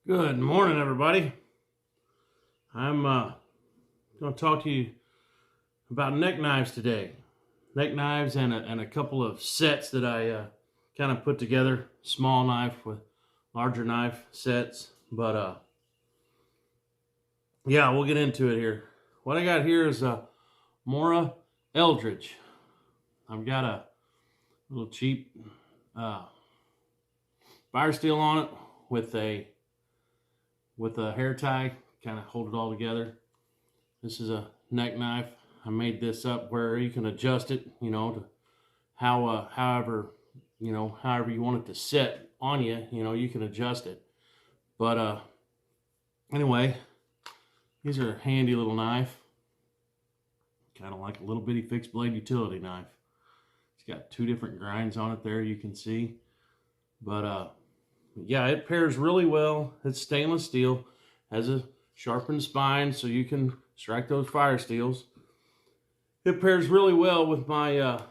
Good morning, everybody. I'm going to talk to you about neck knives today. Neck knives and a couple of sets that I kind of put together. Small knife with larger knife sets. But yeah, we'll get into it here. What I got here is a Mora Eldridge. I've got a little cheap fire steel on it with a hair tie, kind of hold it all together. This is a neck knife. I made this up where you can adjust it, to however you want it to sit on you, you can adjust it. But anyway, these are a handy little knife, kind of like a little bitty fixed blade utility knife. It's got two different grinds on it there, you can see. But yeah, it pairs really well. It's stainless steel, has a sharpened spine so you can strike those fire steels. It pairs really well with my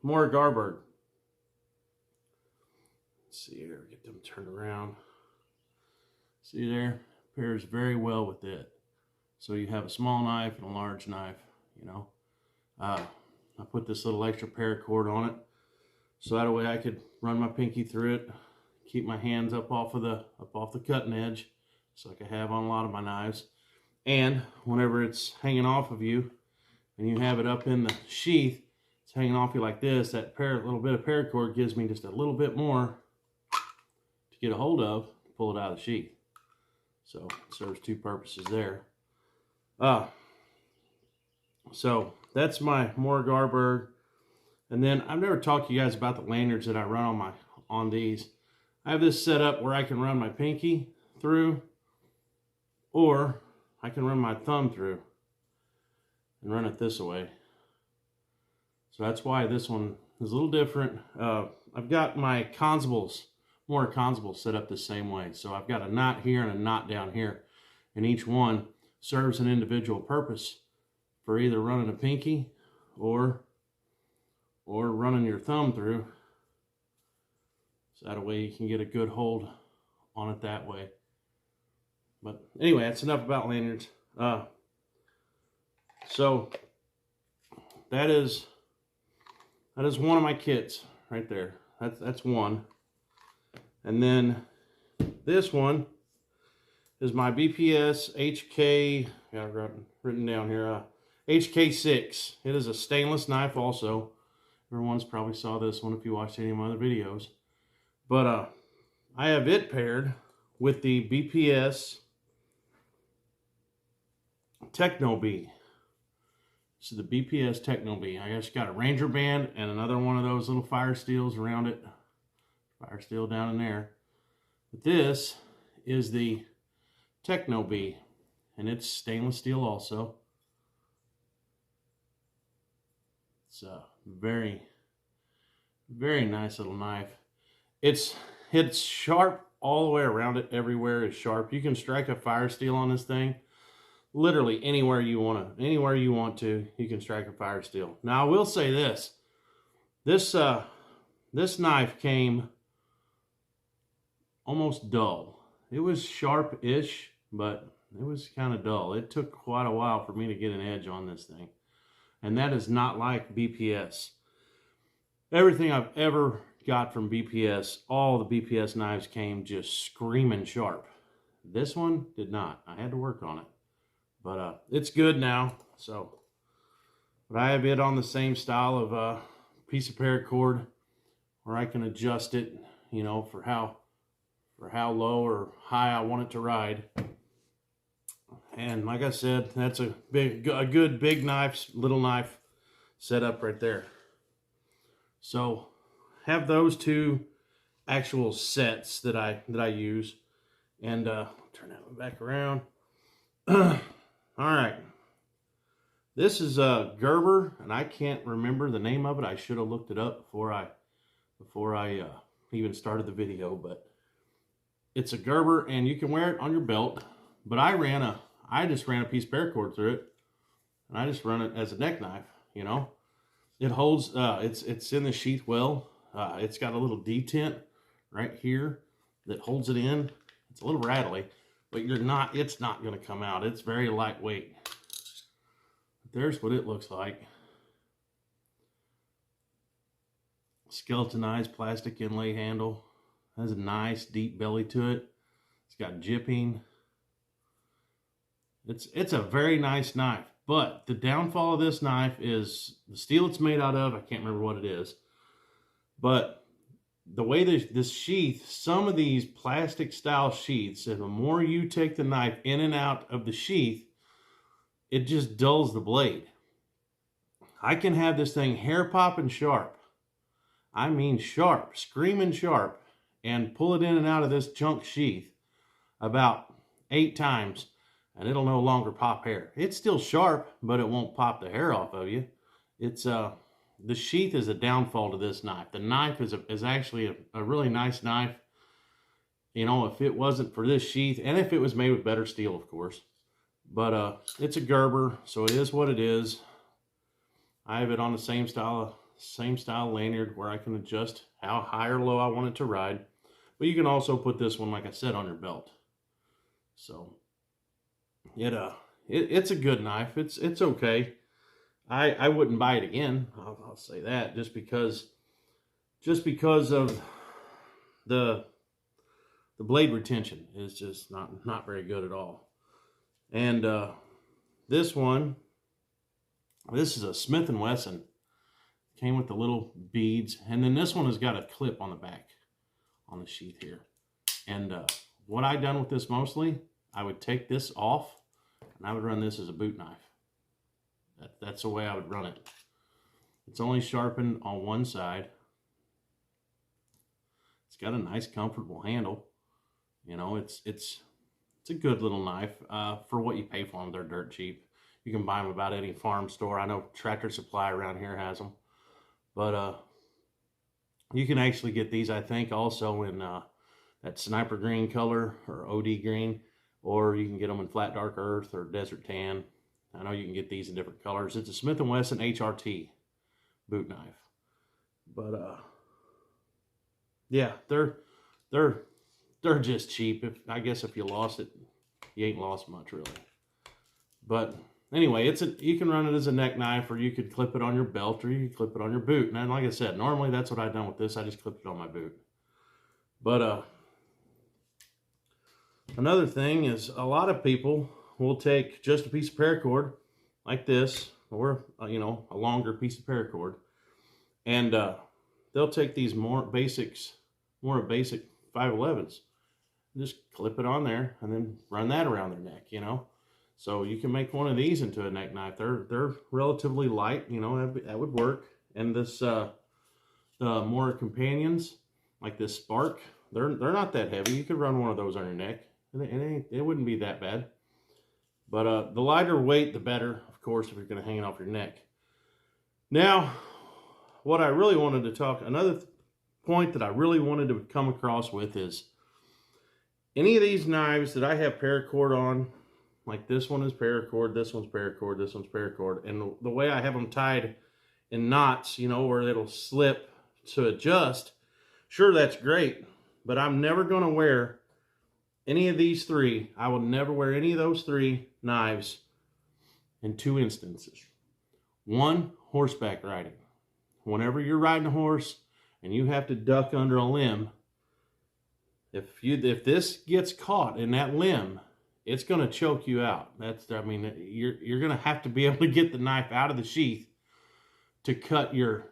Mora Garberg. Let's see here, get them turned around. See there, pairs very well with it. So you have a small knife and a large knife, I put this little extra paracord on it so that way I could run my pinky through it, keep my hands up off the cutting edge, just like I have on a lot of my knives. And whenever it's hanging off of you and you have it up in the sheath, it's hanging off you like this, that little bit of paracord gives me just a little bit more to get a hold of to pull it out of the sheath. So it serves two purposes there. So that's my Mora Garberg. And then I've never talked to you guys about the lanyards that I run on these. I have this set up where I can run my pinky through, or I can run my thumb through and run it this way. So that's why this one is a little different. I've got my Mora constables set up the same way. So I've got a knot here and a knot down here, and each one serves an individual purpose for either running a pinky or running your thumb through. So that way you can get a good hold on it that way. But anyway, that's enough about lanyards. So that is one of my kits right there. That's one. And then this one is my BPS HK, got it written down here, HK6. It is a stainless knife also. Everyone's probably saw this one if you watched any of my other videos. But I have it paired with the BPS Techno Bee. This is the BPS Techno Bee. I just got a Ranger band and another one of those little fire steels around it. Fire steel down in there. But this is the Techno Bee, and it's stainless steel also. It's a very, very nice little knife. It's sharp all the way around it. Everywhere is sharp. You can strike a fire steel on this thing literally anywhere you want to. You can strike a fire steel. Now I will say this. This knife came almost dull. It was sharp-ish, but it was kind of dull. It took quite a while for me to get an edge on this thing. And that is not like BPS. Everything I've ever got from BPS, all the BPS knives came just screaming sharp. This one did not. I had to work on it. But it's good now. But I have it on the same style of piece of paracord where I can adjust it, for how low or high I want it to ride. And like I said, that's a good big knife, little knife set up right there. So have those two actual sets that I use. And turn that one back around. All right. This is a Gerber, and I can't remember the name of it. I should have looked it up before I even started the video, but it's a Gerber, and you can wear it on your belt. But I just ran a piece of paracord through it, and I just run it as a neck knife. It holds. It's in the sheath well. It's got a little detent right here that holds it in. It's a little rattly, but it's not going to come out. It's very lightweight. There's what it looks like. Skeletonized plastic inlay handle. Has a nice deep belly to it. It's got jipping. It's a very nice knife, but the downfall of this knife is the steel it's made out of. I can't remember what it is, but the way this sheath, some of these plastic style sheaths, the more you take the knife in and out of the sheath, it just dulls the blade. I can have this thing hair popping sharp. I mean sharp, screaming sharp, and pull it in and out of this junk sheath about 8 times, and it'll no longer pop hair. It's still sharp, but it won't pop the hair off of you. It's the sheath is a downfall to this knife. The knife is actually a really nice knife. You know, if it wasn't for this sheath, and if it was made with better steel, of course. But it's a Gerber, so it is what it is. I have it on the same style lanyard where I can adjust how high or low I want it to ride. But you can also put this one, like I said, on your belt. So it's a good knife. It's okay. I wouldn't buy it again. I'll say that just because of the blade retention is just not very good at all. And this is a Smith & Wesson. Came with the little beads, and then this one has got a clip on the back on the sheath here. And what I done with this mostly, I would take this off and I would run this as a boot knife. That's the way I would run it. It's only sharpened on one side. It's got a nice, comfortable handle. You know, it's a good little knife for what you pay for them. They're dirt cheap. You can buy them about any farm store. I know Tractor Supply around here has them, but you can actually get these, I think, also in that sniper green color or OD green, or you can get them in flat dark earth or desert tan. I know you can get these in different colors. It's a Smith & Wesson HRT boot knife. But yeah, they're just cheap. I guess if you lost it, you ain't lost much really. But anyway, you can run it as a neck knife, or you could clip it on your belt, or you could clip it on your boot. And like I said, normally that's what I've done with this. I just clipped it on my boot. But another thing is, a lot of people will take just a piece of paracord like this, or you know, a longer piece of paracord, and they'll take these more basic 511s, just clip it on there, and then run that around their neck. You know, so you can make one of these into a neck knife. They're relatively light. You know, that would work. And this the more companions like this Spark, they're not that heavy. You could run one of those on your neck, and it wouldn't be that bad. But the lighter weight, the better, of course, if you're going to hang it off your neck. Now, what I really wanted to talk, another point that I really wanted to come across with is, any of these knives that I have paracord on, like this one is paracord, this one's paracord, this one's paracord, and the way I have them tied in knots, you know, where it'll slip to adjust, sure, that's great, but I'm never going to wear any of these three. I will never wear any of those three knives in 2 instances. One, horseback riding. Whenever you're riding a horse and you have to duck under a limb, if this gets caught in that limb, it's going to choke you out. You're going to have to be able to get the knife out of the sheath to cut your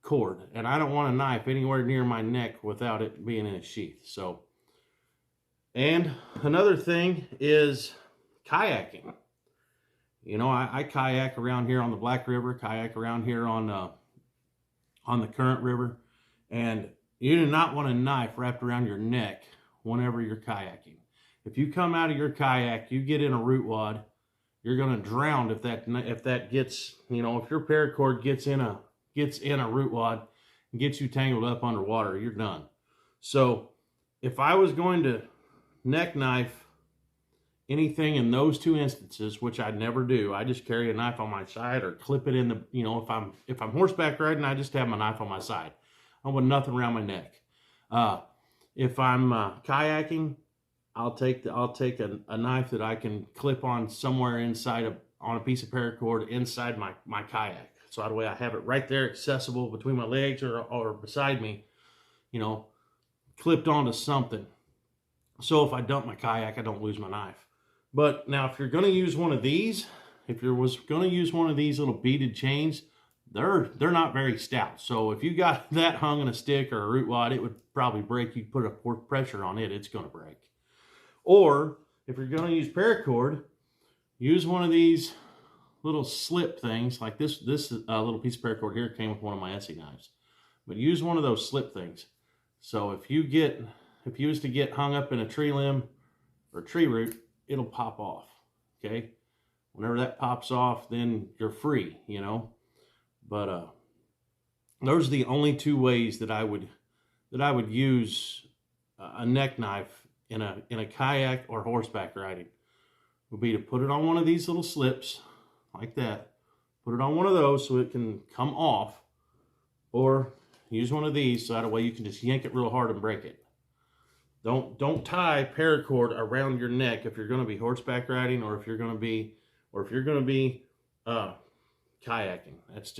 cord. And I don't want a knife anywhere near my neck without it being in a sheath. So, and another thing is kayaking. You know, I kayak around here on the Black River, kayak around here on the Current River, and you do not want a knife wrapped around your neck whenever you're kayaking. If you come out of your kayak, you get in a root wad, you're going to drown if that gets, you know, if your paracord gets in a root wad and gets you tangled up underwater, you're done. So if I was going to neck knife anything in those 2 instances, which I never do, I just carry a knife on my side or clip it in the, you know, if I'm horseback riding, I just have my knife on my side. I want nothing around my neck. If I'm kayaking, I'll take a knife that I can clip on somewhere on a piece of paracord inside my kayak. So that way I have it right there accessible between my legs or beside me, you know, clipped onto something. So if I dump my kayak, I don't lose my knife. But now if you're going to use one of these, if you was going to use one of these little beaded chains, they're not very stout. So if you got that hung in a stick or a root wad, it would probably break. You put a pressure on it, it's going to break. Or if you're going to use paracord, use one of these little slip things. Like this little piece of paracord here came with one of my Essie knives. But use one of those slip things. So if you was to get hung up in a tree limb or tree root, it'll pop off. Okay? Whenever that pops off, then you're free, you know. But those are the only two ways that I would use a neck knife in a kayak or horseback riding. Would be to put it on one of these little slips like that. Put it on one of those so it can come off, or use one of these so that way you can just yank it real hard and break it. Don't tie paracord around your neck if you're going to be horseback riding or if you're going to be kayaking. That's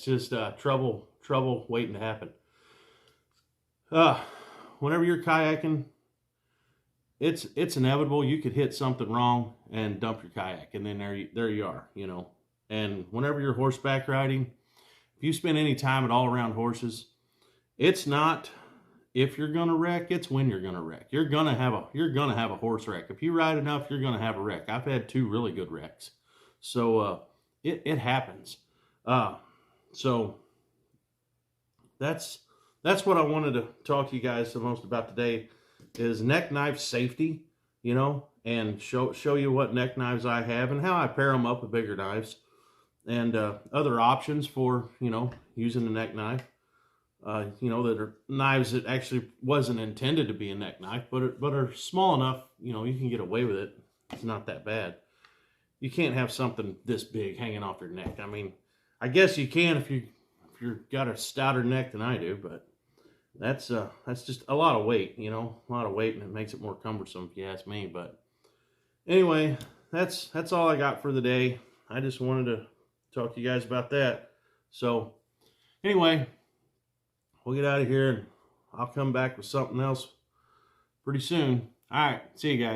just trouble waiting to happen. Whenever you're kayaking, it's inevitable you could hit something wrong and dump your kayak, and then there you are, you know. And whenever you're horseback riding, if you spend any time at all around horses, it's not if you're gonna wreck, it's when you're gonna wreck. You're gonna have a horse wreck. If you ride enough, you're gonna have a wreck. I've had 2 really good wrecks. So it happens. So that's what I wanted to talk to you guys the most about today, is neck knife safety, you know, and show you what neck knives I have and how I pair them up with bigger knives, and other options for, you know, using a neck knife. You know, that are knives that actually wasn't intended to be a neck knife, but are small enough, you know, you can get away with it. It's not that bad. You can't have something this big hanging off your neck. I mean, I guess you can if you've got a stouter neck than I do, but that's just a lot of weight, you know, a lot of weight, and it makes it more cumbersome if you ask me. But anyway, that's all I got for the day. I just wanted to talk to you guys about that. So anyway, we'll get out of here and I'll come back with something else pretty soon. All right, see you guys.